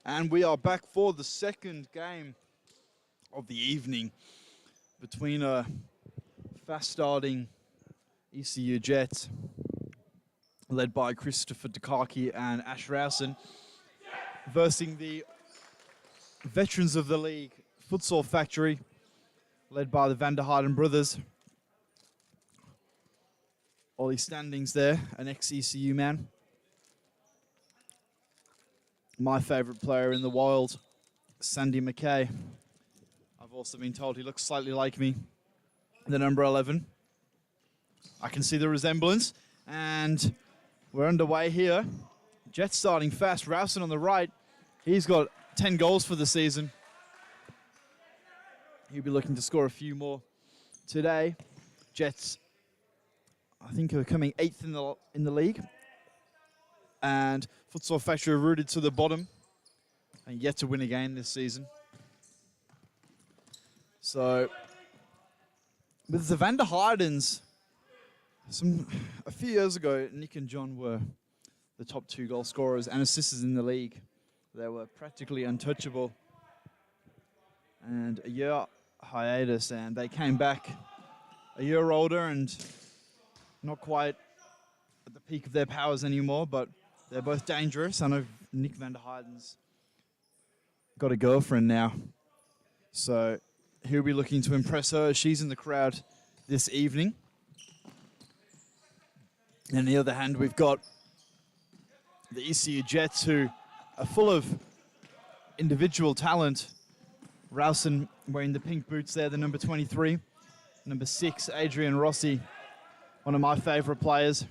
And we are back for the second game of the evening between a fast-starting ECU Jets, led by Christopher Dukaki and Ash Rowson, versus the veterans of the league, Futsal Factory, led by the Van der Heijden brothers. Ollie Standings there, an ex-ECU man. My favourite player in the wild, Sandy McKay. I've also been told he looks slightly like me, the number 11. I can see the resemblance, and we're underway here. Jets starting fast. Rowson on the right. He's got 10 goals for the season. He'll be looking to score a few more today. Jets, I think, are coming 8th in the league. And Futsal Factory are rooted to the bottom and yet to win again this season. So, with the Van der Heijden's, a few years ago, Nick and John were the top 2 goal scorers and assisters in the league. They were practically untouchable. And a year hiatus, and they came back a year older and not quite at the peak of their powers anymore, but they're both dangerous. I know Nick Van der Heijden's got a girlfriend now, so he'll be looking to impress her. She's in the crowd this evening. And on the other hand, we've got the ECU Jets, who are full of individual talent. Rowson wearing the pink boots there, the number 23. Number 6, Adrian Rossi, one of my favourite players.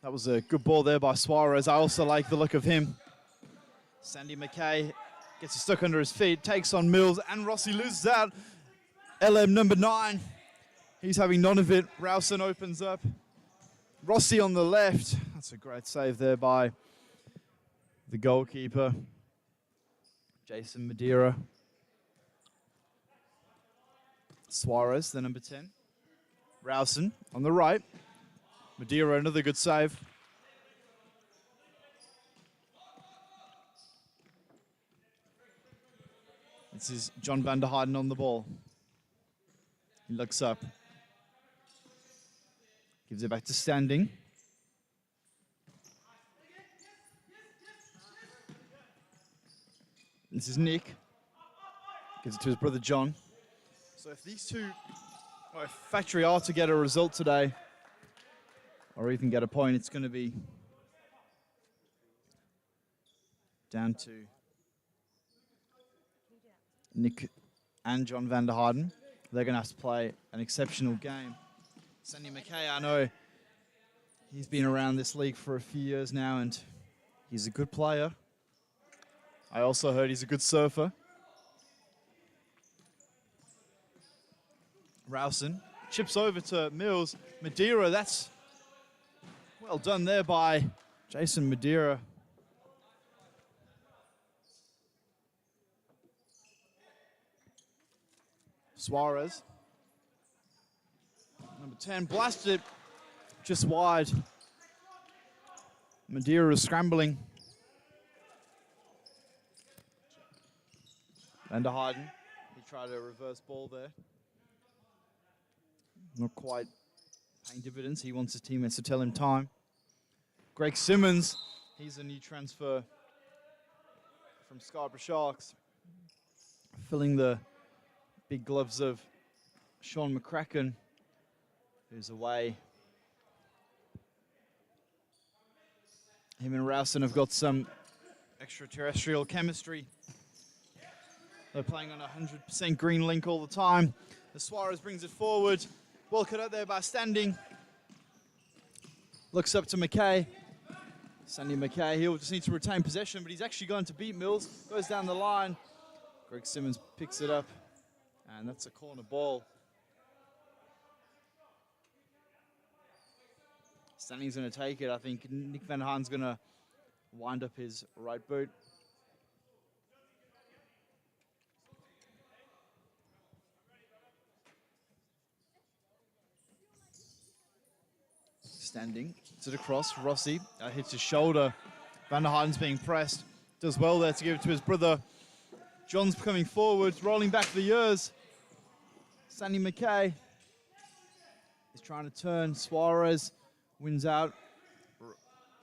That was a good ball there by Suarez. I also like the look of him. Sandy McKay gets it stuck under his feet, takes on Mills, and Rossi loses out. LM number 9. He's having none of it. Rowson opens up. Rossi on the left. That's a great save there by the goalkeeper, Jason Madeira. Suarez, the number 10. Rowson on the right. Madeira, another good save. This is John Van der Heijden on the ball. He looks up. Gives it back to Standing. This is Nick. Gives it to his brother John. So if these two, or if Factory are to get a result today, or even get a point, it's going to be down to Nick and John Van der Heijden. They're going to have to play an exceptional game. Sandy McKay, I know he's been around this league for a few years now, and he's a good player. I also heard he's a good surfer. Rowson chips over to Mills. Madeira, that's well done there by Jason Madeira. Suarez. Number 10 blasted it just wide. Madeira is scrambling. Van der Heijden, he tried a reverse ball there. Not quite paying dividends. He wants his teammates to tell him time. Greg Simmons, he's a new transfer from Scarborough Sharks, filling the big gloves of Sean McCracken, who's away. Him and Rowson have got some extraterrestrial chemistry. They're playing on 100% green link all the time. The Suarez brings it forward. Well cut out there by Standing. Looks up to McKay. Sandy McKay, he'll just need to retain possession, but he's actually going to beat Mills. Goes down the line. Greg Simmons picks it up, and that's a corner ball. Standing's going to take it. I think Nick Van der Heijden's going to wind up his right boot. Standing to the cross. Rossi hits his shoulder Van der Heiden's being pressed. Does well there to give it to his brother. John's coming forward, rolling back the years. Sandy McKay is trying to turn. Suarez wins out.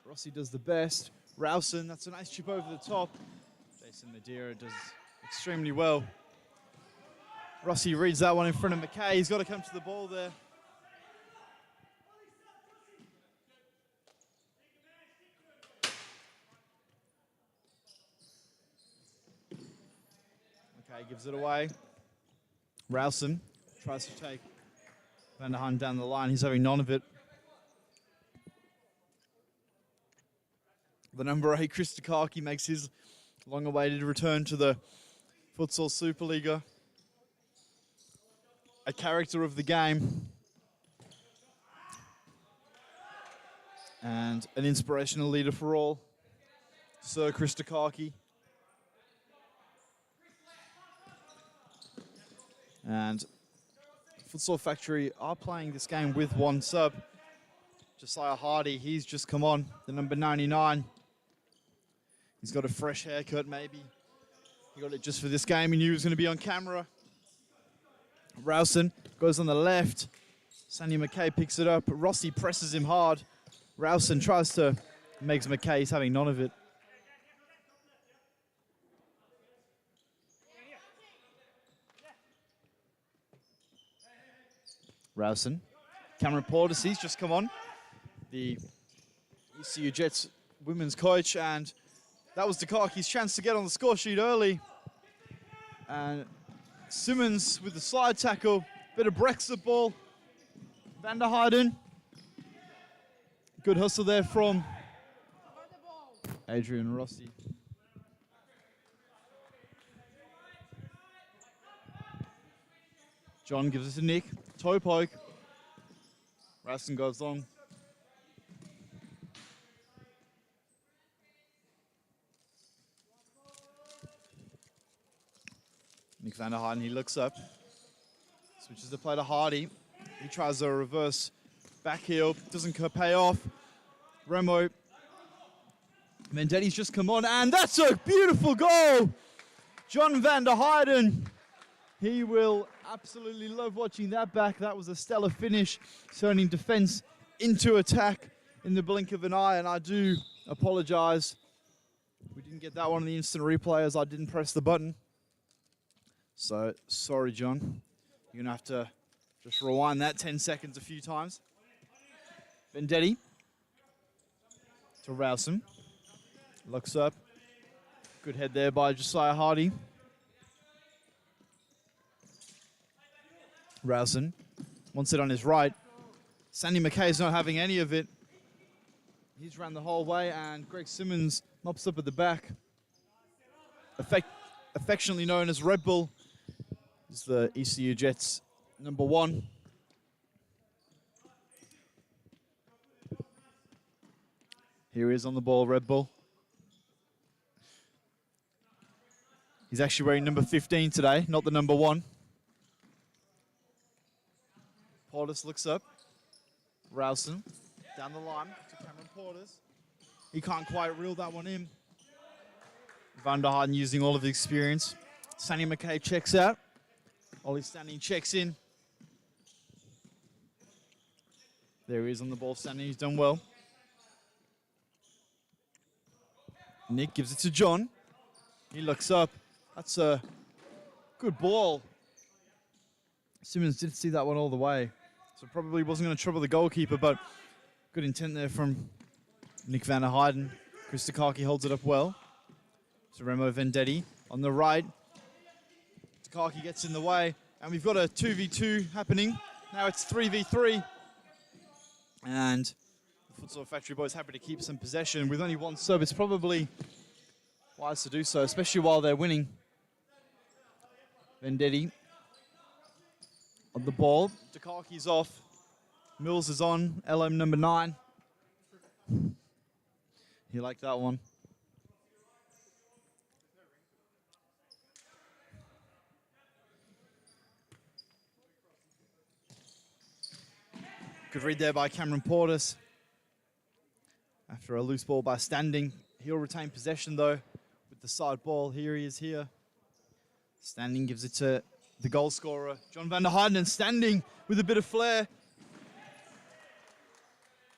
Rossi does the best. Rowson, that's a nice chip over the top. Jason Madeira does extremely well. Rossi reads that one in front of McKay. He's got to come to the ball there. McKay gives it away. Rowson tries to take Van der Heiden down the line. He's having none of it. The number 8, Chris Dukaki, makes his long-awaited return to the Futsal Supa-Liga. A character of the game. And an inspirational leader for all. Sir Chris Dukaki. And Futsal Factory are playing this game with one sub. Josiah Hardy, he's just come on, the number 99. He's got a fresh haircut, maybe. He got it just for this game. He knew he was going to be on camera. Rowson goes on the left. Sandy McKay picks it up. Rossi presses him hard. Rowson tries to make McKay. He's having none of it. Rowson. Cameron Portis, he's just come on. The ECU Jets women's coach, and that was Dukaki's chance to get on the score sheet early. And Simmons with the slide tackle, bit of Brexit ball. Van der Heiden. Good hustle there from Adrian Rossi. John gives it to Nick. Toe poke. Rowson goes long. Nick Van der Heiden, he looks up. Switches the play to Hardy. He tries a reverse back heel. Doesn't pay off. Remo. Vendetti's just come on, and that's a beautiful goal! John Van der Heiden. He will absolutely love watching that back. That was a stellar finish, turning defense into attack in the blink of an eye, and I do apologize. We didn't get that one in the instant replay as I didn't press the button. So, sorry, John. You're going to have to just rewind that 10 seconds a few times. Vendetti to Rowson. Looks up. Good head there by Josiah Hardy. Rowson wants it on his right. Sandy McKay's not having any of it. He's ran the whole way, and Greg Simmons mops up at the back. Affectionately known as Red Bull. Is the ECU Jets number 1. Here he is on the ball, Red Bull. He's actually wearing number 15 today, not the number 1. Portis looks up. Rowson down the line to Cameron Portis. He can't quite reel that one in. Van der Heiden using all of the experience. Sandy McKay checks out. Ollie Standing checks in. There he is on the ball, Standing. He's done well. Nick gives it to John. He looks up. That's a good ball. Simmons did see that one all the way. So probably wasn't going to trouble the goalkeeper, but good intent there from Nick Van der Heiden. Chris Dukaki holds it up well. So Remo Vendetti on the right. Dukaki gets in the way, and we've got a 2v2 happening. Now it's 3v3. And the Futsal Factory boys happy to keep some possession. With only one sub, it's probably wise to do so, especially while they're winning. Vendetti on the ball. Dukaki's off. Mills is on. LM number 9. He liked that one. Good read there by Cameron Portis. After a loose ball by Standing, He'll retain possession though with the side ball. Here he is here. Standing gives it to the goal scorer, John van der Heijden, and Standing with a bit of flair.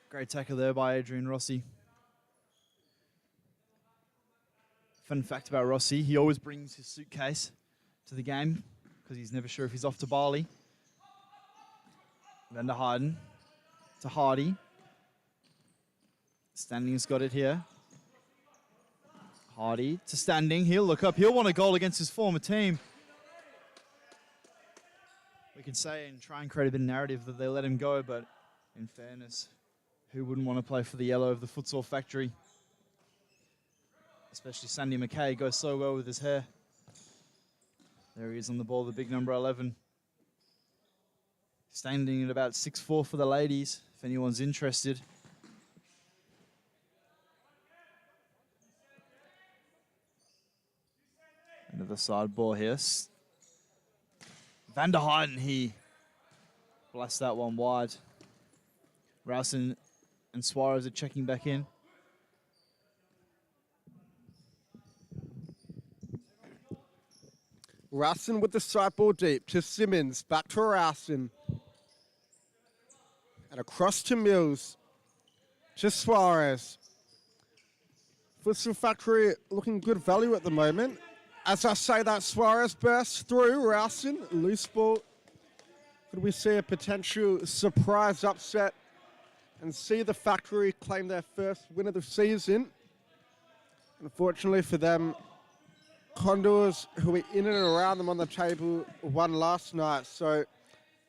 Great tackle there by Adrian Rossi. Fun fact about Rossi, he always brings his suitcase to the game because he's never sure if he's off to Bali. Van der Heijden to Hardy. Standing has got it here. Hardy to Standing. He'll look up. He'll want a goal against his former team. We can say and try and create a bit of narrative that they let him go, but in fairness, who wouldn't want to play for the yellow of the Futsal Factory? Especially Sandy McKay goes so well with his hair. There he is on the ball, the big number 11. Standing at about 6'4" for the ladies, if anyone's interested. Another side ball here. Van der Heijden, he blasts that one wide. Rowson and Suarez are checking back in. Rowson with the side ball deep to Simmons, back to Rowson. And across to Mills, to Suarez. Futsal Factory looking good value at the moment. As I say that, Suarez bursts through. Rowson, loose ball. Could we see a potential surprise upset and see the Factory claim their first win of the season? Unfortunately for them, Condors, who were in and around them on the table, won last night. So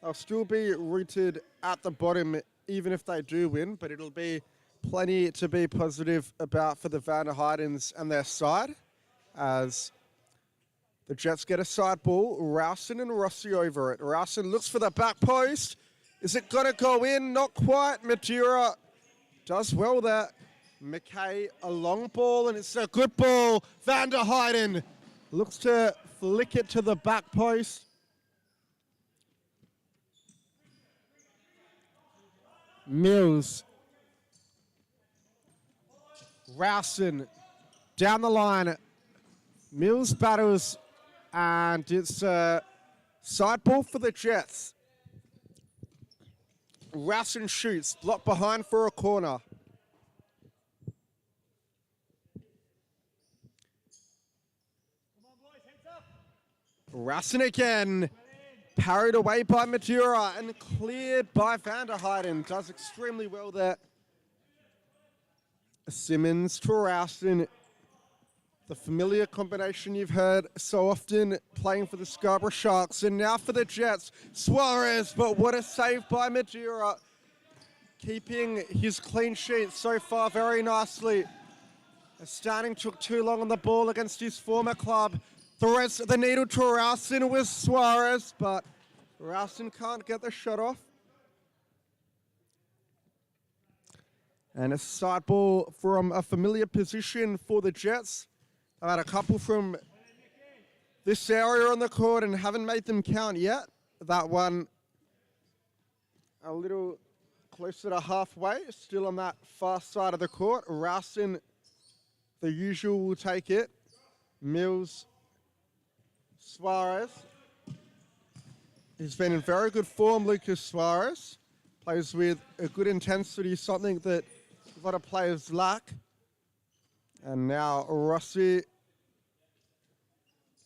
they'll still be rooted at the bottom even if they do win, but it'll be plenty to be positive about for the Van der Heijden's and their side, as the Jets get a side ball. Rowson and Rossi over it. Rowson looks for the back post. Is it going to go in? Not quite. Madeira does well there. McKay, a long ball, and it's a good ball. Van der Heijden looks to flick it to the back post. Mills. Rowson down the line. Mills battles, and it's a side ball for the Jets. Rowson shoots, blocked behind for a corner. Rowson again, parried away by Madeira and cleared by Van der Heijden. Does extremely well there. Simmons to Rowson. The familiar combination you've heard so often playing for the Scarborough Sharks. And now for the Jets, Suarez, but what a save by Madeira. Keeping his clean sheet so far very nicely. Standing took too long on the ball against his former club. Threads the needle to Rowson with Suarez, but Rowson can't get the shot off. And a side ball from a familiar position for the Jets. I've had a couple from this area on the court and haven't made them count yet. That one a little closer to halfway, still on that far side of the court. Rowson, the usual, will take it. Mills, Suarez. He's been in very good form, Lucas Suarez. Plays with a good intensity, something that a lot of players lack. And now Rossi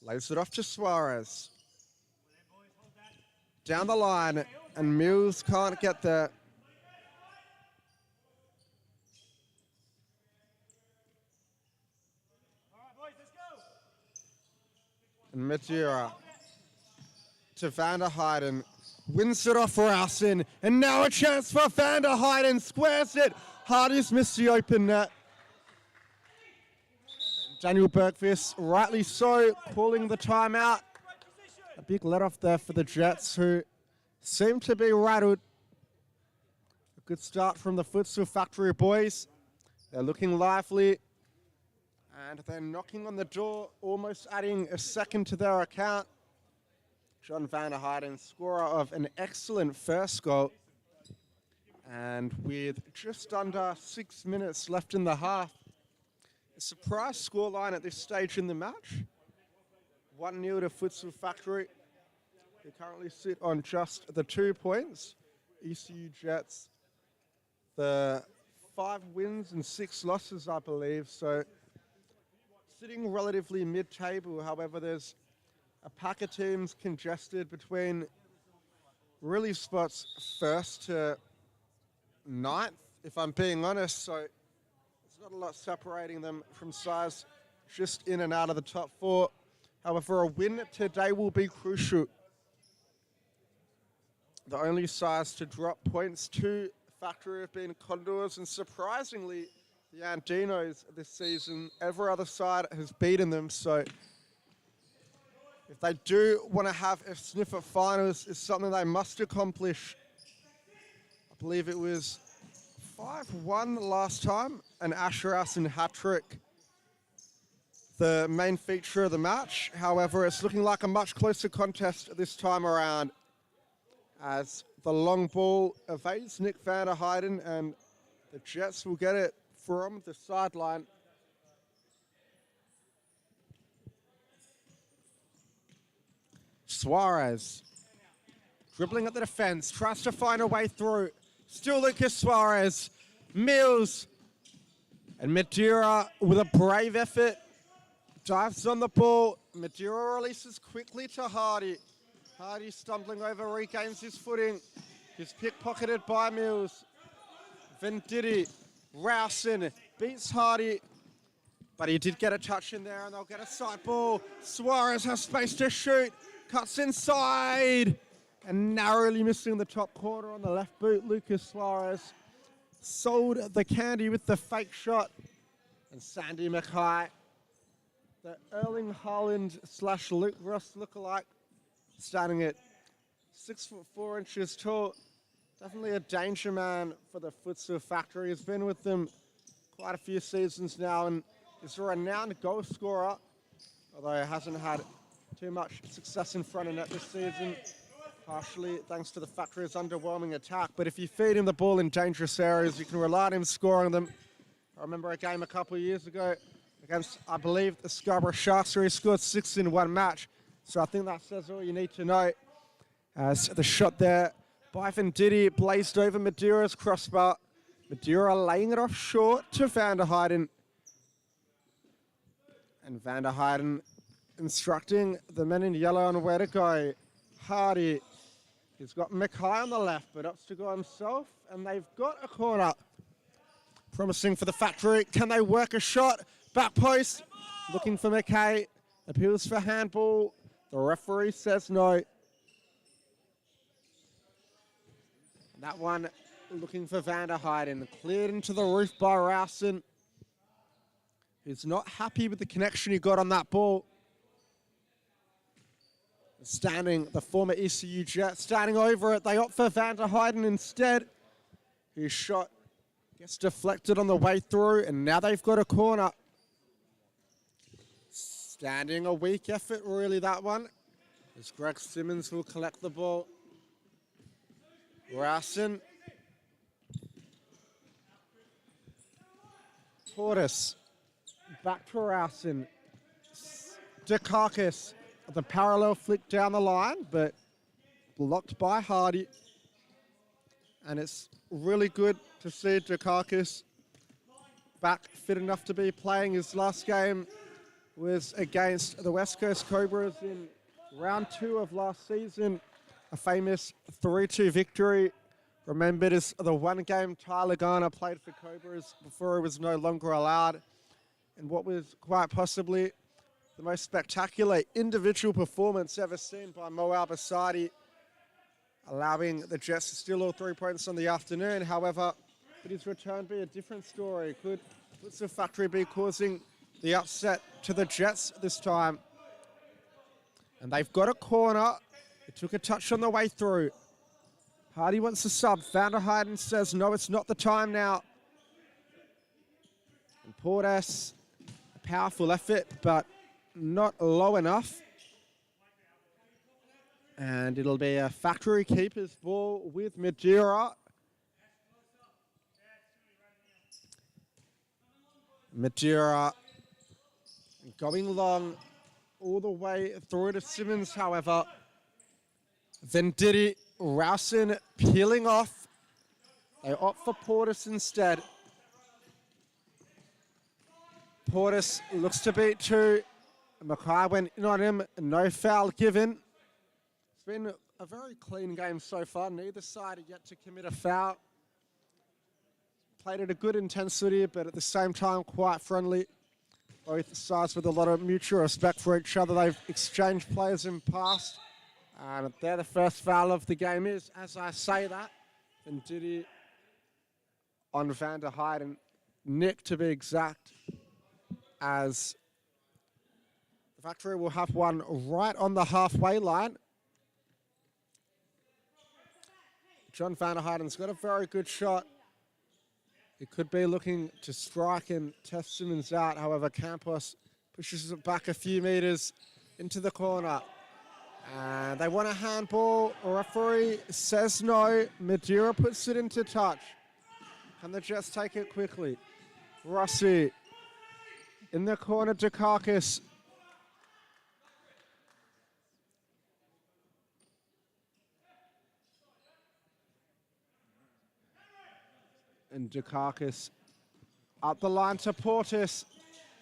lays it off to Suarez. Down the line, and Mills can't get there. And Madeira to Van der Heijden. Wins it off Rowson. And now a chance for Van der Heijden. Squares it. Hardy's missed the open net. Daniel Bergqvist, rightly so, calling the timeout. A big let-off there for the Jets, who seem to be rattled. A good start from the Futsal Factory boys. They're looking lively. And they're knocking on the door, almost adding a second to their account. John van der Heijden, scorer of an excellent first goal. And with just under 6 minutes left in the half, surprise scoreline at this stage in the match. 1-0 to Futsal Factory. They currently sit on just the 2 points. ECU Jets, the 5 wins and 6 losses, I believe. So sitting relatively mid-table. However, there's a pack of teams congested between really spots 1st to 9th, if I'm being honest. So there's not a lot separating them from size, just in and out of the top 4. However, a win today will be crucial. The only sides to drop points to Factory have been Condors, and surprisingly, the Andinos this season. Every other side has beaten them, so if they do want to have a sniff at finals, it's something they must accomplish. I believe it was 5-1 last time, and Asherasin hat-trick, the main feature of the match. However, it's looking like a much closer contest this time around, as the long ball evades Nick van der Heijden, and the Jets will get it from the sideline. Suarez dribbling at the defense, tries to find a way through. Still Lucas Suarez, Mills, and Madeira with a brave effort dives on the ball. Madeira releases quickly to Hardy. Hardy stumbling over, regains his footing. He's pickpocketed by Mills. Venditti, Rowson beats Hardy, but he did get a touch in there, and they'll get a side ball. Suarez has space to shoot, cuts inside, and narrowly missing the top corner on the left boot. Lucas Suarez sold the candy with the fake shot, and Sandy Mackay, the Erling Haaland / Luke Ross lookalike, standing at 6'4" tall. Definitely a danger man for the Futsal Factory. He's been with them quite a few seasons now and is a renowned goal scorer, although he hasn't had too much success in front of net this season, partially thanks to the Factory's underwhelming attack. But if you feed him the ball in dangerous areas, you can rely on him scoring them. I remember a game a couple of years ago against, I believe, the Scarborough Sharks, where he scored 6 in one match. So I think that says all you need to know. As the shot there by Venditti blazed over Madeira's crossbar. Madeira laying it off short to van der Heijden. And van der Heijden instructing the men in yellow on where to go. Hardy, he's got Mackay on the left, but opts to go himself, and they've got a corner. Promising for the Factory. Can they work a shot? Back post, looking for Mackay. Appeals for handball. The referee says no. That one looking for van der Heijden. Cleared into the roof by Rowson. He's not happy with the connection he got on that ball. Standing, the former ECU Jet, standing over it. They opt for van der Heijden instead. His shot gets deflected on the way through, and now they've got a corner. Standing, a weak effort, really, that one. As Greg Simmons will collect the ball. Rowson. Portis. Back to Rowson. Dukakis. The parallel flick down the line, but blocked by Hardy. And it's really good to see Dukakis back fit enough to be playing. His last game was against the West Coast Cobras in round 2 of last season. A famous 3-2 victory, remembered as the one game Tyler Garner played for Cobras before he was no longer allowed, and what was quite possibly the most spectacular individual performance ever seen by Mo Albasadi, allowing the Jets to steal all 3 points on the afternoon. However, could his return be a different story? Could Futsal Factory be causing the upset to the Jets this time? And they've got a corner. It took a touch on the way through. Hardy wants to sub. Van der Heijden says, no, it's not the time now. And Portis, a powerful effort, but not low enough. And it'll be a Factory keeper's ball with Madeira. Madeira Going long all the way through to Simmons, however. Venditti, Rowson peeling off. They opt for Portis instead. Portis looks to beat two. Mackay went in on him, no foul given. It's been a very clean game so far. Neither side yet to commit a foul. Played at a good intensity, but at the same time quite friendly. Both sides with a lot of mutual respect for each other. They've exchanged players in past. And there the first foul of the game is, as I say that, Venditti on Van der Heijden, Nick to be exact, as the Factory will have one right on the halfway line. John Van der Heijden's got a very good shot. He could be looking to strike and test Simmons out. However, Campos pushes it back a few meters into the corner. And they want a handball. Referee says no. Madeira puts it into touch. Can the Jets take it quickly? Rossi in the corner, Dukakis. And Dukakis up the line to Portis.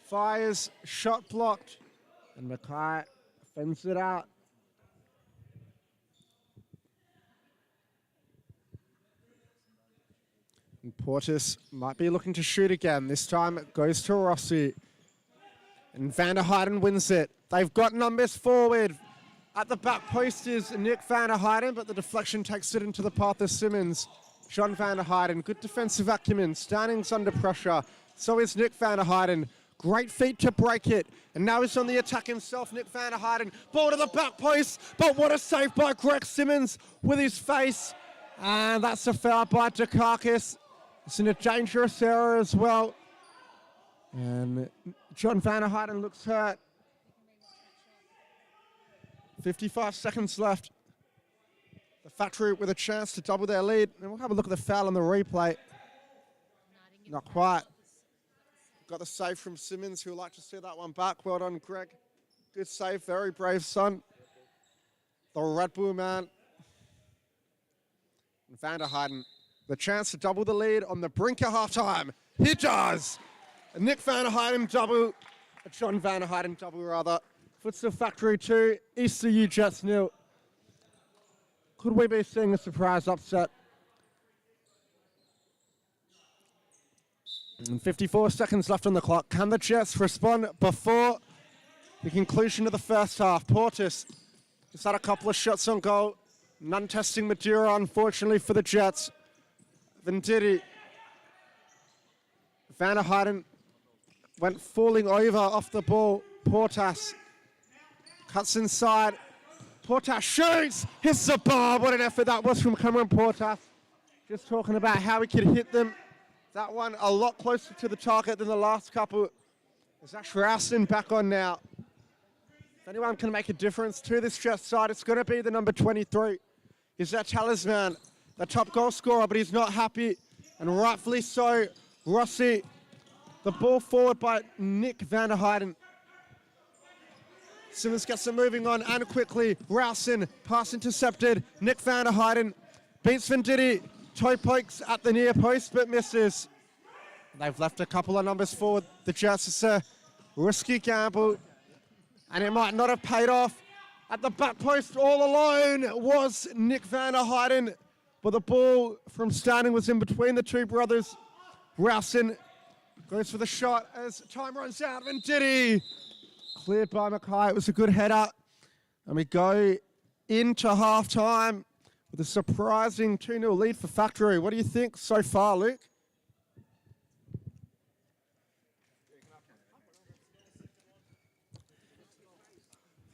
Fires, shot blocked. And Mackay fends it out. And Portis might be looking to shoot again. This time it goes to Rossi. And Van der Heijden wins it. They've got numbers forward. At the back post is Nick Van der Heijden, but the deflection takes it into the path of Simmons. John Van der Heijden, good defensive acumen. Standing's under pressure. So is Nick Van der Heijden. Great feet to break it. And now he's on the attack himself, Nick Van der Heijden. Ball to the back post, but what a save by Greg Simmons with his face. And that's a foul by Dukakis. It's in a dangerous area as well. And John Van der Heijden looks hurt. 55 seconds left. The Factory with a chance to double their lead. And we'll have a look at the foul on the replay. Not quite. Got the save from Simmons, who would like to see that one back. Well done, Greg. Good save, very brave son. The Red Bull man. And Van der Heijden, the chance to double the lead on the brink of halftime. He does! And Nick Van der Heijden double. John Van der Heijden double, rather. Futsal Factory 2, ECU Jets 0. Could we be seeing a surprise upset? And 54 seconds left on the clock. Can the Jets respond before the conclusion of the first half? Portis just had a couple of shots on goal. None testing Madeira, unfortunately, for the Jets. Venditti. Van der Heijden went falling over off the ball. Portas cuts inside. Portas shoots! Hits the bar. What an effort that was from Cameron Portas. Just talking about how he could hit them. That one a lot closer to the target than the last couple. Is Ash Rowson back on now? If anyone can make a difference to this Jets side, it's going to be the number 23. He's that talisman, the top goal scorer, but he's not happy. And rightfully so. Rossi, the ball forward by Nick Van der Heijden. Simmons gets it moving on and quickly. Rowson, pass intercepted. Nick Van der Heijden beats Venditti. Toe pokes at the near post, but misses. They've left a couple of numbers forward. The Jets, it's a risky gamble, and it might not have paid off. At the back post, all alone, was Nick Van der Heijden, but the ball from standing was in between the two brothers. Rowson goes for the shot as time runs out. Venditti cleared by Mackay. It was a good header, and we go into halftime with a surprising 2-0 lead for Factory. What do you think so far, Luke?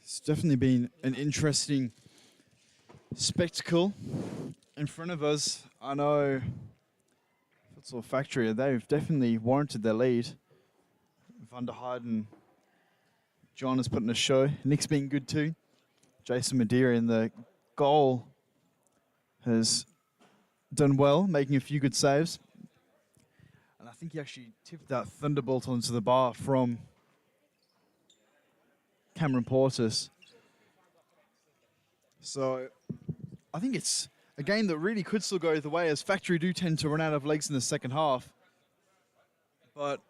It's definitely been an interesting spectacle in front of us. I know Futsal Factory, they've definitely warranted their lead. Van der Heijden, John has put in a show. Nick's been good too. Jason Madeira in the goal has done well, making a few good saves. And I think he actually tipped that thunderbolt onto the bar from Cameron Portis. So I think it's a game that really could still go either way, as Factory do tend to run out of legs in the second half. But,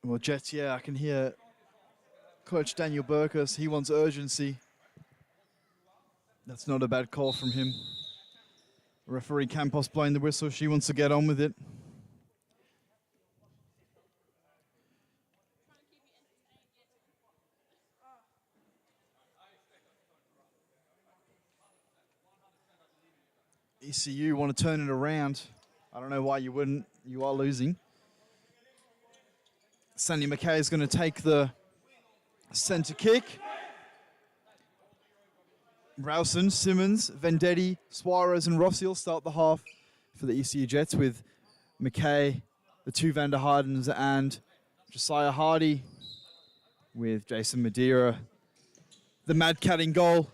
well, Jets, yeah, I can hear Coach Daniel Burkus. He wants urgency. That's not a bad call from him. Referee Campos blowing the whistle. She wants to get on with it. ECU want to turn it around. I don't know why you wouldn't. You are losing. Sandy McKay is going to take the center kick. Rowson, Simmons, Vendetti, Suarez and Rossi will start the half for the ECU Jets, with McKay, the two Van der Hardens, and Josiah Hardy with Jason Madeira. The Mad Cat in goal.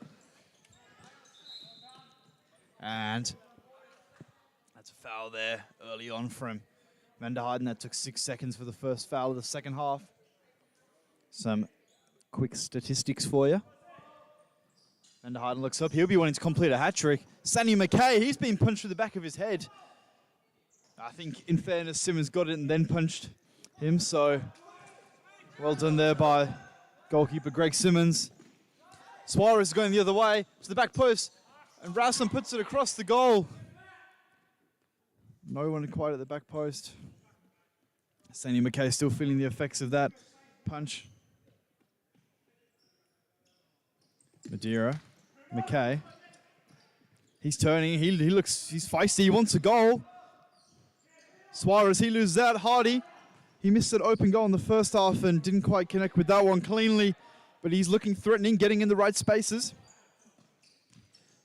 And that's a foul there early on from Van der Harden. That took 6 seconds for the first foul of the second half. Some quick statistics for you. Van der Harden looks up. He'll be wanting to complete a hat-trick. Sandy McKay, he's been punched through the back of his head. I think, in fairness, Simmons got it and then punched him. So, well done there by goalkeeper Greg Simmons. Suarez is going the other way to the back post. And Rowson puts it across the goal. No one quite at the back post. Sandy McKay still feeling the effects of that punch. Madeira. McKay. He's turning. He looks, he's feisty. He wants a goal. Suarez, he loses that. Hardy. He missed an open goal in the first half and didn't quite connect with that one cleanly. But he's looking threatening, getting in the right spaces.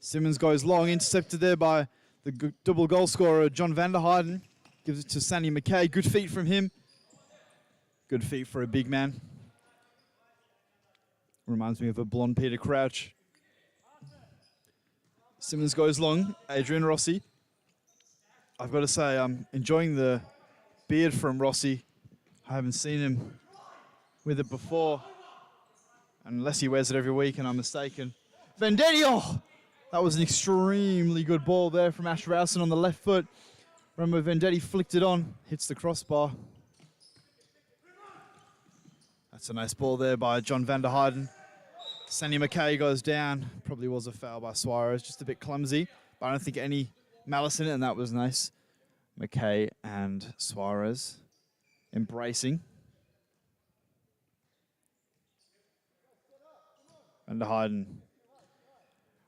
Simmons goes long, intercepted there by the double goal scorer, John Van der Heyden. Gives it to Sandy McKay. Good feet from him. Good feet for a big man. Reminds me of a blonde Peter Crouch. Simmons goes long. Adrian Rossi. I've got to say, I'm enjoying the beard from Rossi. I haven't seen him with it before. Unless he wears it every week and I'm mistaken. Vendetti, oh! That was an extremely good ball there from Ash Rowson on the left foot. Remember, Vendetti flicked it on, hits the crossbar. That's a nice ball there by John Van der Heyden. Sandy McKay goes down. Probably was a foul by Suarez, just a bit clumsy. But I don't think any malice in it, and that was nice. McKay and Suarez embracing. Van der Heyden.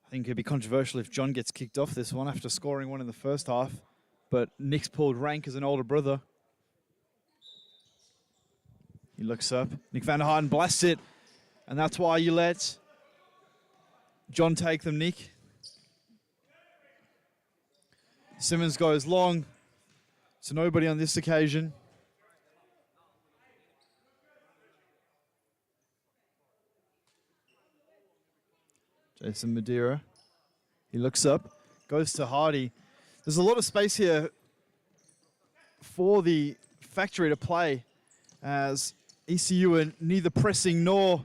I think it'd be controversial if John gets kicked off this one after scoring one in the first half. But Nick's pulled rank as an older brother. He looks up. Nick Van der Heyden blasts it. And that's why you let John take them, Nick. Simmons goes long. So nobody on this occasion. Jason Madeira. He looks up, goes to Hardy. There's a lot of space here for the Factory to play, as ECU are neither pressing nor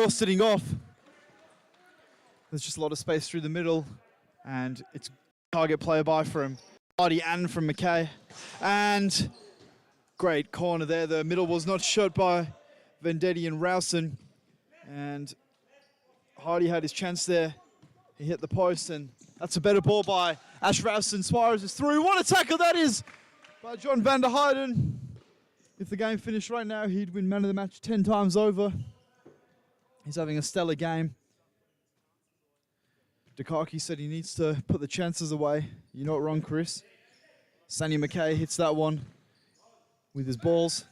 sitting off. There's just a lot of space through the middle, and it's target play by from Hardy and from McKay. And great corner there. The middle was not shot by Vendetti and Rowson. And Hardy had his chance there. He hit the post, and that's a better ball by Ash Rowson. Suarez is through. What a tackle that is by John Van der Heyden. If the game finished right now, he'd win man of the match 10 times over. He's having a stellar game. Dukaki said he needs to put the chances away. You're not wrong, Chris. Sandy McKay hits that one with his balls.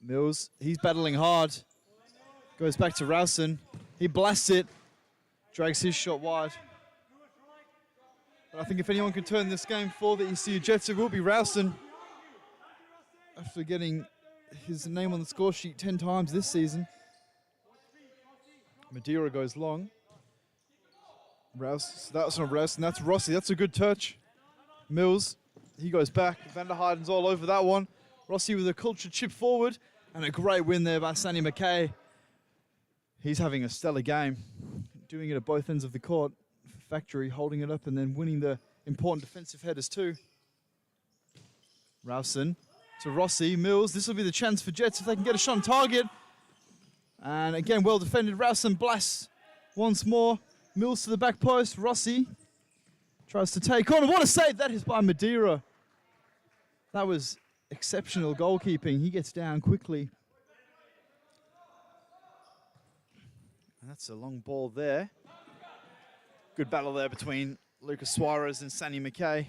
Mills, he's battling hard. Goes back to Rowson. He blasts it. Drags his shot wide. But I think if anyone can turn this game for the ECU Jets, it will be Rowson. After getting his name on the score sheet 10 times this season. Madeira goes long. Rouse, that's not Rowson, that's Rossi. That's a good touch. Mills, he goes back. Van der Heyden's all over that one. Rossi with a cultured chip forward, and a great win there by Sandy McKay. He's having a stellar game, doing it at both ends of the court. Factory holding it up and then winning the important defensive headers too. Ralston to Rossi, Mills. This will be the chance for Jets if they can get a shot on target. And again, well defended. Ralston blasts once more. Mills to the back post. Rossi tries to take on. What a save that is by Madeira. That was exceptional goalkeeping. He gets down quickly. And that's a long ball there. Good battle there between Lucas Suarez and Sandy McKay.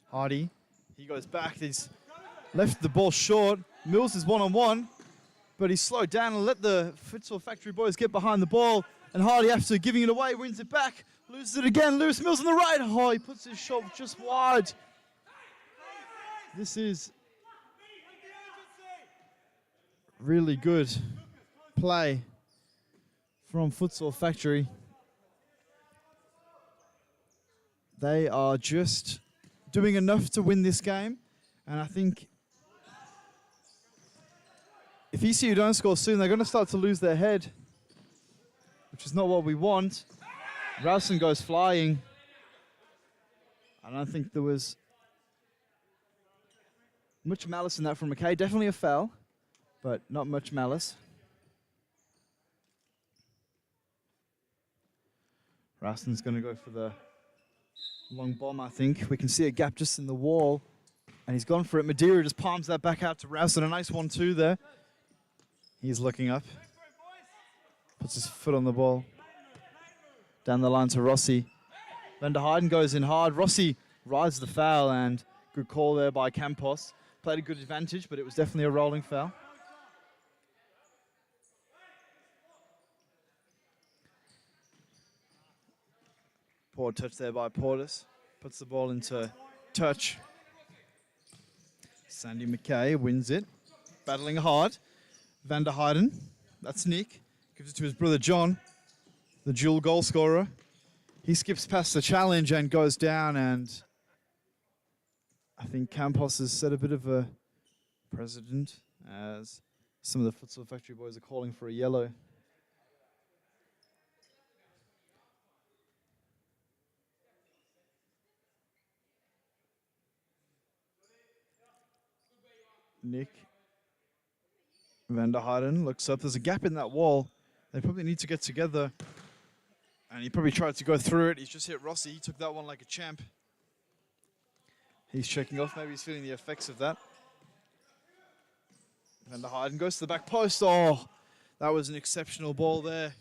Hardy, he goes back. He's left the ball short. Mills is one-on-one, but he's slowed down and let the Futsal Factory boys get behind the ball. And Hardy, after giving it away, wins it back. Loses it again. Lewis Mills on the right. Oh, he puts his shot just wide. This is really good play from Futsal Factory. They are just doing enough to win this game. And I think if ECU don't score soon, they're going to start to lose their head, which is not what we want. Ralston goes flying. I don't think there was much malice in that from McKay. Definitely a foul, but not much malice. Ralston's going to go for the long bomb, I think. We can see a gap just in the wall, and he's gone for it. Madeira just palms that back out to Ralston. A nice 1-2 there. He's looking up. Puts his foot on the ball. Down the line to Rossi. Van der Heijden goes in hard. Rossi rides the foul, and good call there by Campos. Played a good advantage, but it was definitely a rolling foul. Poor touch there by Portis. Puts the ball into touch. Sandy McKay wins it. Battling hard. Van der Heijden. That's Nick. Gives it to his brother John, the dual goal scorer. He skips past the challenge and goes down, and I think Campos has set a bit of a precedent as some of the Futsal Factory boys are calling for a yellow. Nick Van der Heijden looks up. There's a gap in that wall. They probably need to get together. And he probably tried to go through it. He's just hit Rossi. He took that one like a champ. He's checking off. Maybe he's feeling the effects of that. Van der Heijden goes to the back post. Oh, that was an exceptional ball there.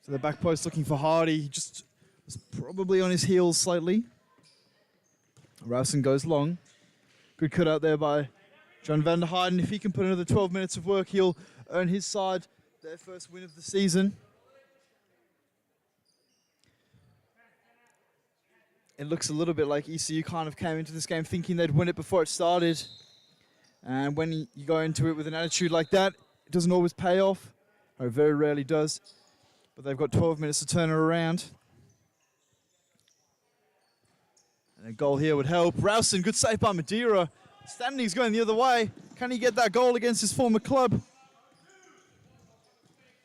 To the back post looking for Hardy. He just was probably on his heels slightly. Ralston goes long. Good cut out there by John Van der Heijden. If he can put another 12 minutes of work, he'll earn his side their first win of the season. It looks a little bit like ECU kind of came into this game thinking they'd win it before it started. And when you go into it with an attitude like that, it doesn't always pay off, or it very rarely does. But they've got 12 minutes to turn it around. And a goal here would help. Ralston, good save by Madeira. Standing's going the other way. Can he get that goal against his former club?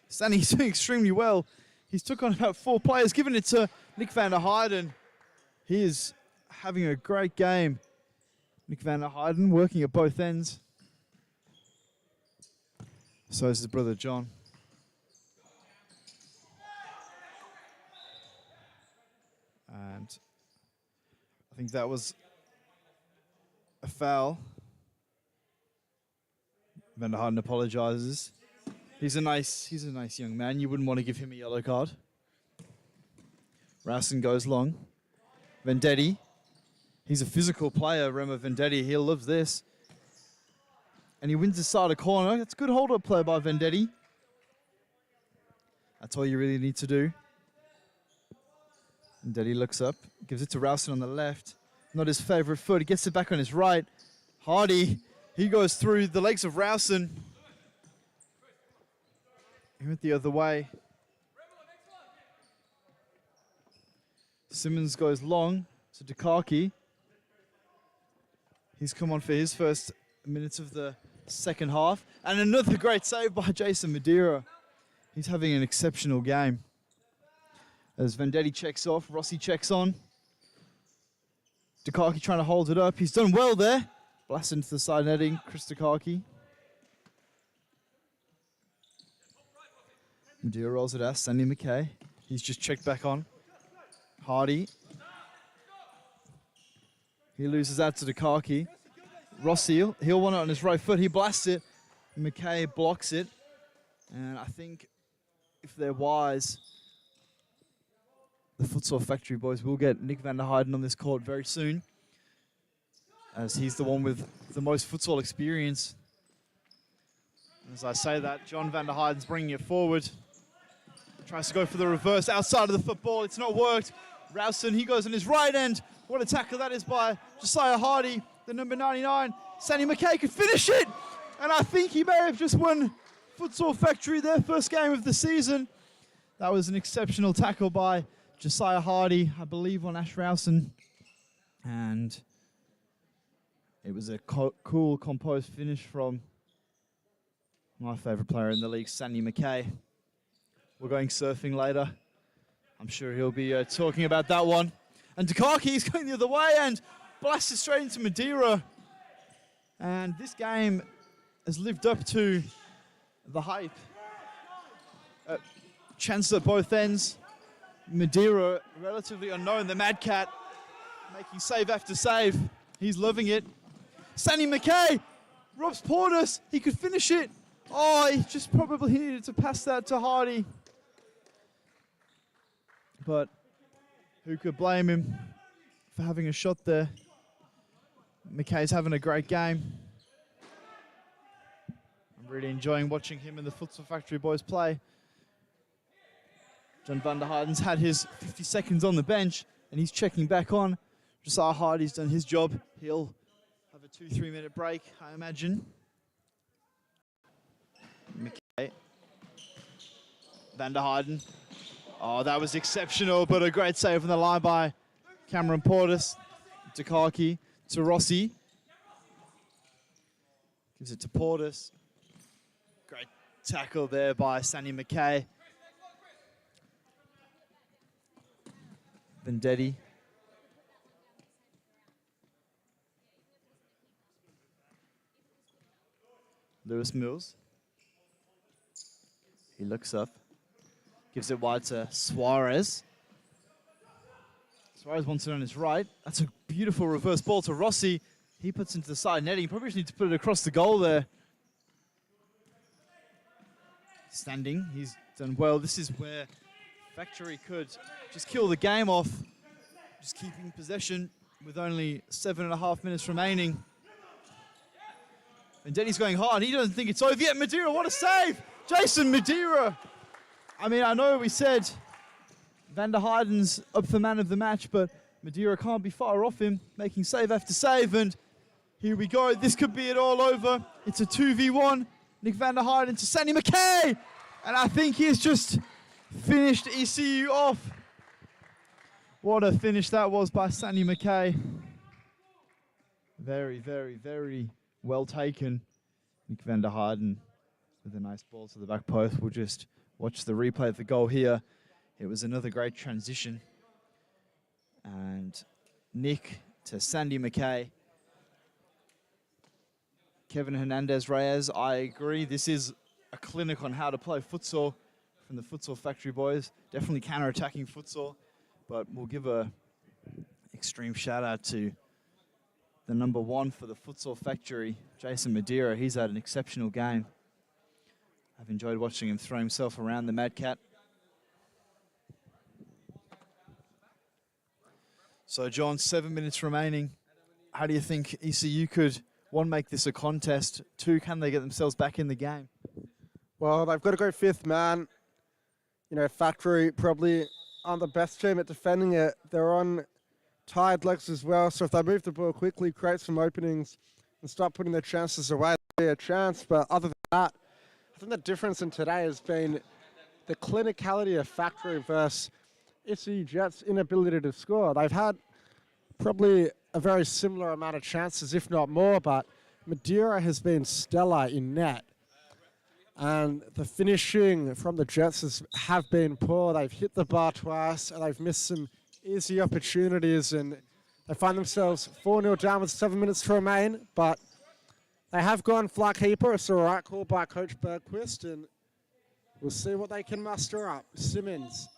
Standing's doing extremely well. He's took on about 4 players, giving it to Nick Van der Heijden. He is having a great game. Nick Van der Heijden working at both ends. So is his brother John. And I think that was a foul. Van der Heijden apologizes. He's a nice young man. You wouldn't want to give him a yellow card. Ralston goes long. Vendetti. He's a physical player, Remo Vendetti. He loves this. And he wins the side of corner. That's good hold-up play by Vendetti. That's all you really need to do. Vendetti looks up, gives it to Ralston on the left. Not his favorite foot. He gets it back on his right. Hardy, he goes through the legs of Ralston. He went the other way. Simmons goes long to Dukaki. He's come on for his first minutes of the second half. And another great save by Jason Madeira. He's having an exceptional game. As Vendetti checks off, Rossi checks on. Dukaki trying to hold it up. He's done well there. Blast into the side netting, Chris Dukaki. Madeira rolls it out, Sandy McKay. He's just checked back on. Hardy. He loses out to Dukaki. Rossi, he'll want it on his right foot. He blasts it. McKay blocks it. And I think if they're wise, the Futsal Factory boys will get Nick van der Heijden on this court very soon, as he's the one with the most futsal experience. As I say that, John van der Heijden's bringing it forward. Tries to go for the reverse outside of the football. It's not worked. Rowson, he goes on his right end. What a tackle that is by Josiah Hardy, the number 99. Sandy McKay could finish it. And I think he may have just won Futsal Factory their first game of the season. That was an exceptional tackle by Josiah Hardy, I believe, on Ash Rowson. And it was a cool, composed finish from my favourite player in the league, Sandy McKay. We're going surfing later. I'm sure he'll be talking about that one. And Dukaki is going the other way and blasted straight into Madeira. And this game has lived up to the hype. Chances at both ends. Madeira, relatively unknown, the Mad Cat, making save after save. He's loving it. Sandy McKay robs Portis. He could finish it. Oh, he just probably needed to pass that to Hardy. But who could blame him for having a shot there? McKay's having a great game. I'm really enjoying watching him and the Futsal Factory boys play. John van der Heijden's had his 50 seconds on the bench, and he's checking back on. Josiah Hardy's done his job. He'll have a 2-3 minute break, I imagine. McKay. Van der Heijden. Oh, that was exceptional, but a great save on the line by Cameron Portis. Dukaki to Rossi. Gives it to Portis. Great tackle there by Sandy McKay. Vendetti. Lewis Mills. He looks up. Gives it wide to Suarez. Suarez wants it on his right. That's a beautiful reverse ball to Rossi. He puts into the side netting. He probably just needs to put it across the goal there. Standing. He's done well. This is where Factory could just kill the game off. Just keeping possession with only 7.5 minutes remaining. And Denny's going hard. He doesn't think it's over yet. Madeira, what a save! Jason Madeira! I mean, I know we said Van der Heijden's up for man of the match, but Madeira can't be far off him, making save after save, and here we go. This could be it all over. It's a 2v1. Nick van der Heijden to Sandy McKay, and I think he's just finished ECU off. What a finish that was by Sandy McKay. Very, very, very well taken. Nick van der Heijden with a nice ball to the back post. We'll just watch the replay of the goal here. It was another great transition. And Nick to Sandy McKay. Kevin Hernandez-Reyes, I agree. This is a clinic on how to play futsal from the Futsal Factory boys. Definitely counter-attacking futsal. But we'll give a extreme shout-out to the number 1 for the Futsal Factory, Jason Madeira. He's had an exceptional game. I've enjoyed watching him throw himself around the Mad Cat. So, John, 7 minutes remaining. How do you think ECU could, 1, make this a contest, 2, can they get themselves back in the game? Well, they've got to go 5th man. You know, Factory probably aren't the best team at defending it. They're on tired legs as well, so if they move the ball quickly, create some openings, and start putting their chances away, they'll be a chance. But other than that, I think the difference in today has been the clinicality of Factory versus ECU Jets' inability to score. They've had probably a very similar amount of chances, if not more, but Madeira has been stellar in net. And the finishing from the Jets have been poor. They've hit the bar twice, and they've missed some easy opportunities, and they find themselves 4-0 down with 7 minutes to remain, but they have gone fly keeper. It's the right call by Coach Bergquist, and we'll see what they can muster up. Simmons.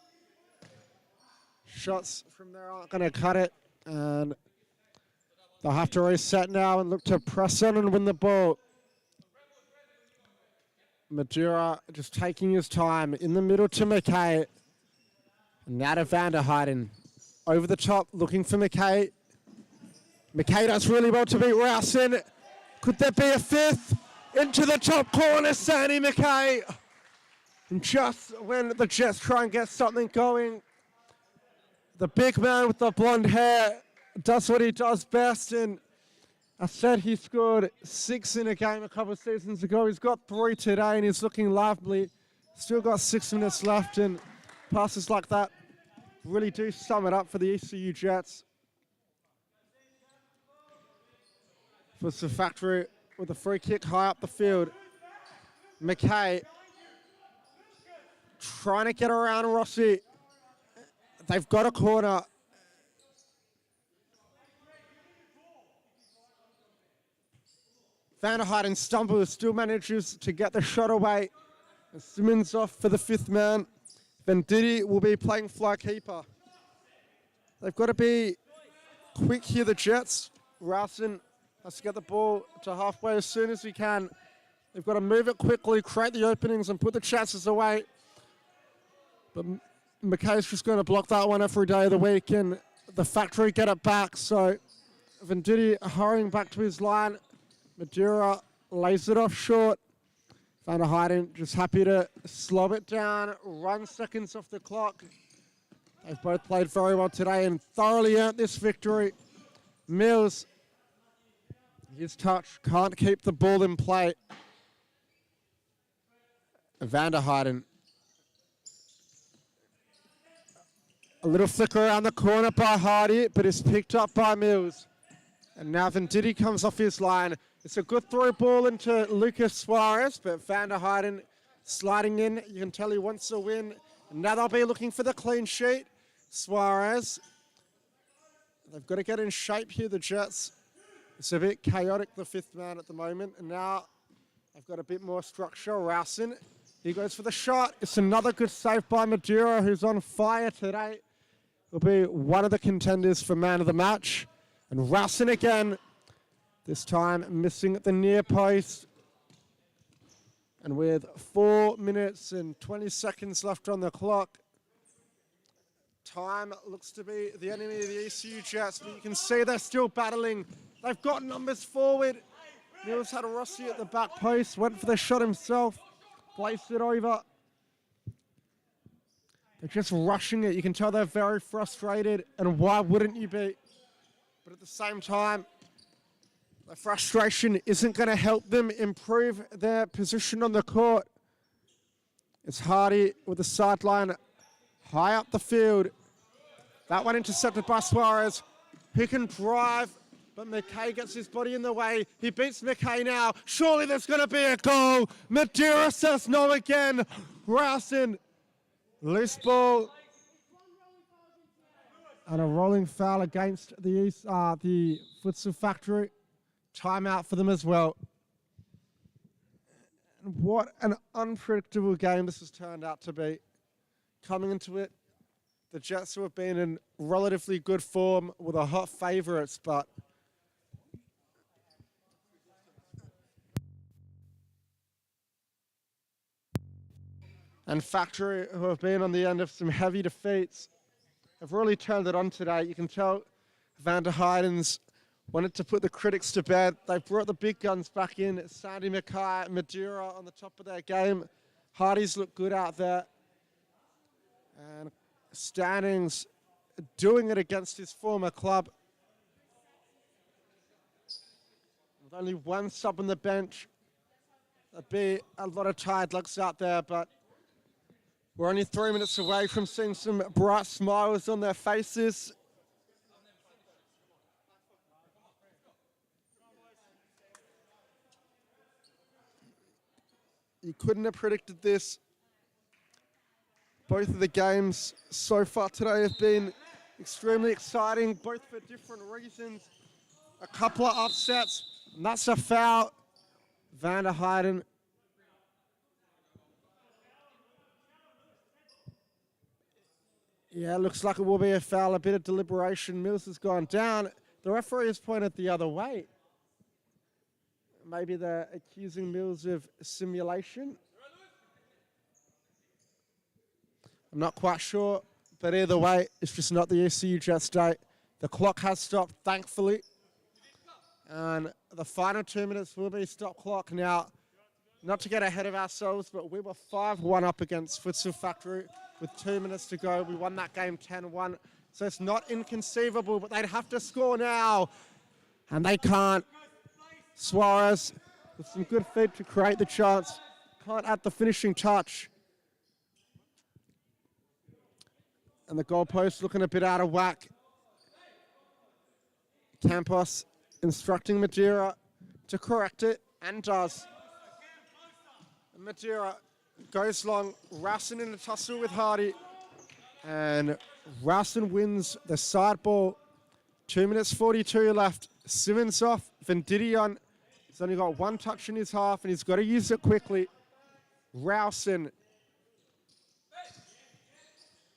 Shots from there aren't going to cut it, and they'll have to reset now and look to press on and win the ball. Madeira just taking his time in the middle to McKay. Now to Van der Heijden. Over the top, looking for McKay. McKay does really well to beat Rowson. Could there be a fifth? Into the top corner, Sandy McKay. And just when the Jets try and get something going, the big man with the blonde hair does what he does best. And I said he scored 6 in a game a couple of seasons ago. He's got 3 today, and he's looking lively. Still got 6 minutes left, and passes like that really do sum it up for the ECU Jets. Futsal Factory with a free kick high up the field. McKay trying to get around Rossi. They've got a corner. Van der Heijden stumbles, still manages to get the shot away. And Simmons off for the 5th man. Venditti will be playing fly keeper. They've got to be quick here, the Jets. Rowson has to get the ball to halfway as soon as he can. They've got to move it quickly, create the openings, and put the chances away. But McKay's just going to block that one every day of the week, and the Factory get it back. So Venditti hurrying back to his line. Madeira lays it off short. Van der Heijden just happy to slow it down, run seconds off the clock. They've both played very well today and thoroughly earned this victory. Mills, his touch, can't keep the ball in play. Van der Heijden. A little flicker around the corner by Hardy, but it's picked up by Mills. And now Venditti comes off his line. It's a good throw ball into Lucas Suarez, but Van der Heijden sliding in. You can tell he wants to win. And now they'll be looking for the clean sheet. Suarez. They've got to get in shape here, the Jets. It's a bit chaotic, the 5th man at the moment. And now they've got a bit more structure. Rowson, he goes for the shot. It's another good save by Madeira, who's on fire today. Will be one of the contenders for man of the match. And Rowson again. This time missing at the near post. And with 4 minutes and 20 seconds left on the clock, time looks to be the enemy of the ECU Jets, but you can see they're still battling. They've got numbers forward. Mills had a Rossi at the back post, went for the shot himself, placed it over. They're just rushing it. You can tell they're very frustrated, and why wouldn't you be? But at the same time, the frustration isn't going to help them improve their position on the court. It's Hardy with the sideline high up the field. That one intercepted by Suarez. Pick and drive, but McKay gets his body in the way. He beats McKay now. Surely there's going to be a goal. Madeira says no again. Rowson, loose ball. And a rolling foul against the Futsal Factory. Timeout for them as well. And what an unpredictable game this has turned out to be. Coming into it, the Jets who have been in relatively good form were the hot favourites, but and Factory, who have been on the end of some heavy defeats, have really turned it on today. You can tell Van der Heijden's wanted to put the critics to bed. They brought the big guns back in. Sandy McKay, Madeira on the top of their game. Hardy's look good out there. And Stanning's doing it against his former club. With only one sub on the bench. There'd be a lot of tired looks out there, but we're only 3 minutes away from seeing some bright smiles on their faces. You couldn't have predicted this. Both of the games so far today have been extremely exciting, both for different reasons. A couple of upsets, and that's a foul. Van der Heijden. Yeah, looks like it will be a foul. A bit of deliberation. Mills has gone down. The referee has pointed the other way. Maybe they're accusing Mills of simulation. I'm not quite sure, but either way, it's just not the ECU Jets day. The clock has stopped, thankfully. And the final 2 minutes will be stop clock. Now, not to get ahead of ourselves, but we were 5-1 up against Futsal Factory with 2 minutes to go. We won that game 10-1. So it's not inconceivable, but they'd have to score now. And they can't. Suarez with some good feet to create the chance. Can't add the finishing touch. And the goalpost looking a bit out of whack. Campos instructing Madeira to correct it, and does. Madeira goes long. Rowson in a tussle with Hardy. And Rowson wins the side ball. 2 minutes 42 left. Simmons off. Venditti on. He's only got one touch in his half, and he's got to use it quickly. Rowson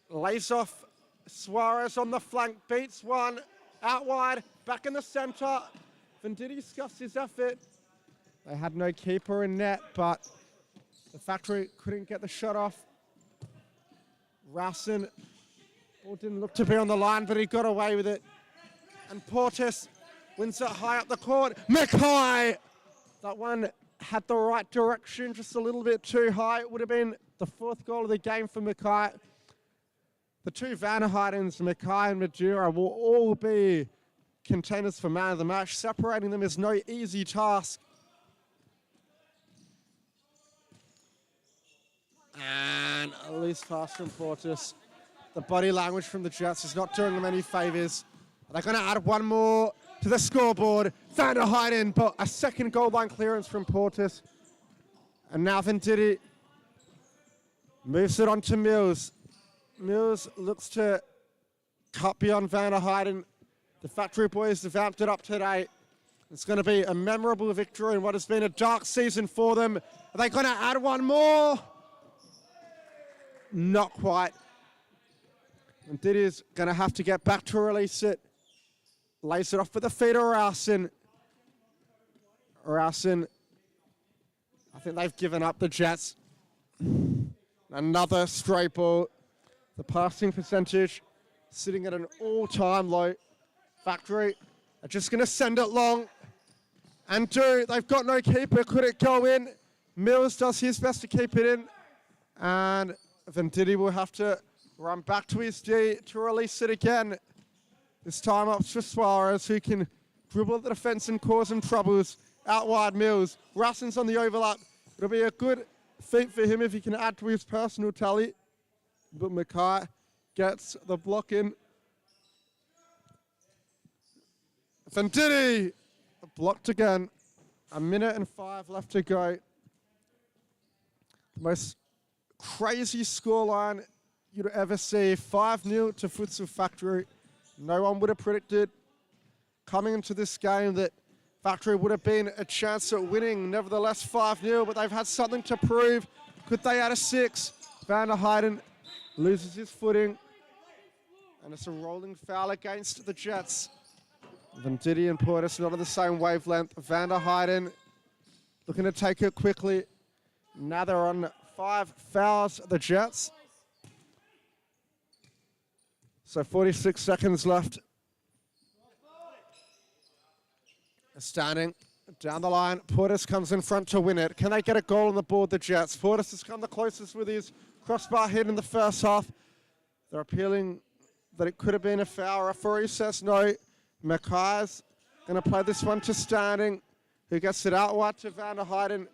lays off Suarez on the flank, beats one, out wide, back in the centre. Venditti scuffs his effort. They had no keeper in net, but the Factory couldn't get the shot off. Rowson, ball didn't look to be on the line, but he got away with it. And Portis wins it high up the court. Mackay! That one had the right direction, just a little bit too high. It would have been the fourth goal of the game for Mackay. The two Van der Heijden's, Mackay and Madeira, will all be contenders for man of the match. Separating them is no easy task. And a loose pass from Portis. The body language from the Jets is not doing them any favours. They're going to add one more to the scoreboard. Van der Heijden, but a second goal line clearance from Portis. And now Venditti moves it on to Mills. Mills looks to cut beyond Van der Heijden. The Factory boys have amped it up today. It's going to be a memorable victory in what has been a dark season for them. Are they going to add one more? Not quite. Venditti's going to have to get back to release it. Lays it off with the feet of Rowson. Rowson, I think they've given up, the Jets. Another straight ball. The passing percentage sitting at an all-time low. Factory are just going to send it long. And they've got no keeper. Could it go in? Mills does his best to keep it in. And Venditti will have to run back to his D to release it again. This time up for Suarez, who can dribble at the defense and cause him troubles. Out wide, Mills. Rowson's on the overlap. It'll be a good feat for him if he can add to his personal tally. But Mackay gets the block in. Venditti blocked again. 1 minute and 5 left to go. The most crazy scoreline you'd ever see. 5-0 to Futsal Factory. No one would have predicted coming into this game that Factory would have been a chance at winning. Nevertheless, 5-0, but they've had something to prove. Could they add a 6? Van der Heijden loses his footing. And it's a rolling foul against the Jets. Venditti and Portis not on the same wavelength. Van der Heijden looking to take it quickly. Now they're on 5 fouls, the Jets. So 46 seconds left. Standing down the line. Portis comes in front to win it. Can they get a goal on the board, the Jets? Portis has come the closest with his crossbar hit in the first half. They're appealing that it could have been a foul. Referee says no. Mackay's going to play this one to Standing, who gets it out wide to Van der Heijden.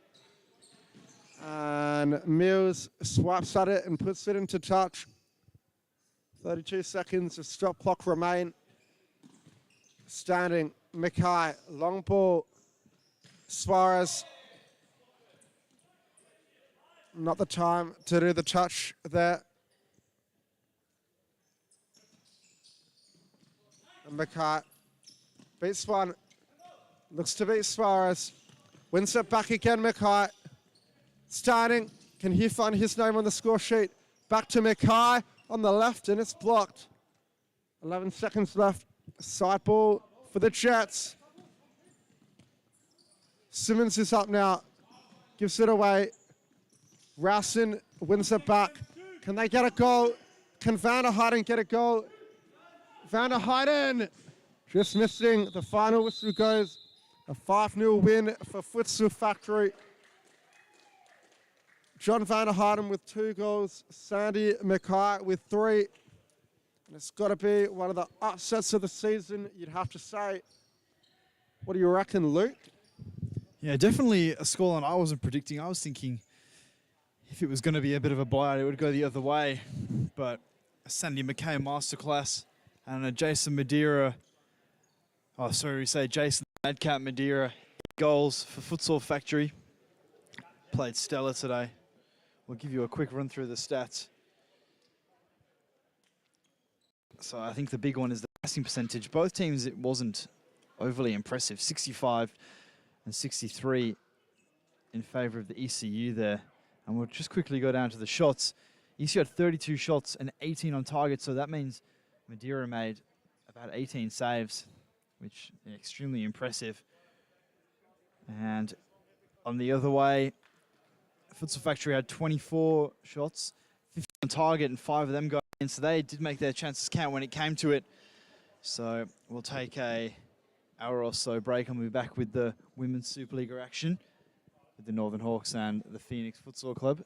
And Mills swipes at it and puts it into touch. 32 seconds of stop clock remain. Standing, Mackay, long ball. Suarez Not the time to do the touch there. And Mackay beats one. Looks to beat Suarez. Wins it back again, Mackay. Starting. Can he find his name on the score sheet? Back to Mackay on the left, and it's blocked. 11 seconds left. Side ball for the Jets. Simmons is up now. Gives it away. Rowson wins it back. Can they get a goal? Can Van der Heijden get a goal? Van der Heijden just missing. The final whistle goes. A 5-0 win for Futsal Factory. John Van der Heijden with 2 goals. Sandy Mackay with 3. And it's got to be one of the upsets of the season, you'd have to say. What do you reckon, Luke? Yeah, definitely a scoreline I wasn't predicting. I was thinking if it was going to be a bit of a blowout, it would go the other way. But a Sandy Mackay masterclass and a Jason Madeira, Jason Madcap Madeira goals for Futsal Factory. Played stellar today. We'll give you a quick run through the stats. So I think the big one is the passing percentage. Both teams, it wasn't overly impressive. 65 and 63 in favour of the ECU there. And we'll just quickly go down to the shots. ECU had 32 shots and 18 on target, so that means Madeira made about 18 saves, which is extremely impressive. And on the other way, Futsal Factory had 24 shots, 50 on target, and 5 of them going in, so they did make their chances count when it came to it. So we'll take a hour or so break and we'll be back with the Women's Supa-Liga action with the Northern Hawks and the Phoenix Futsal Club.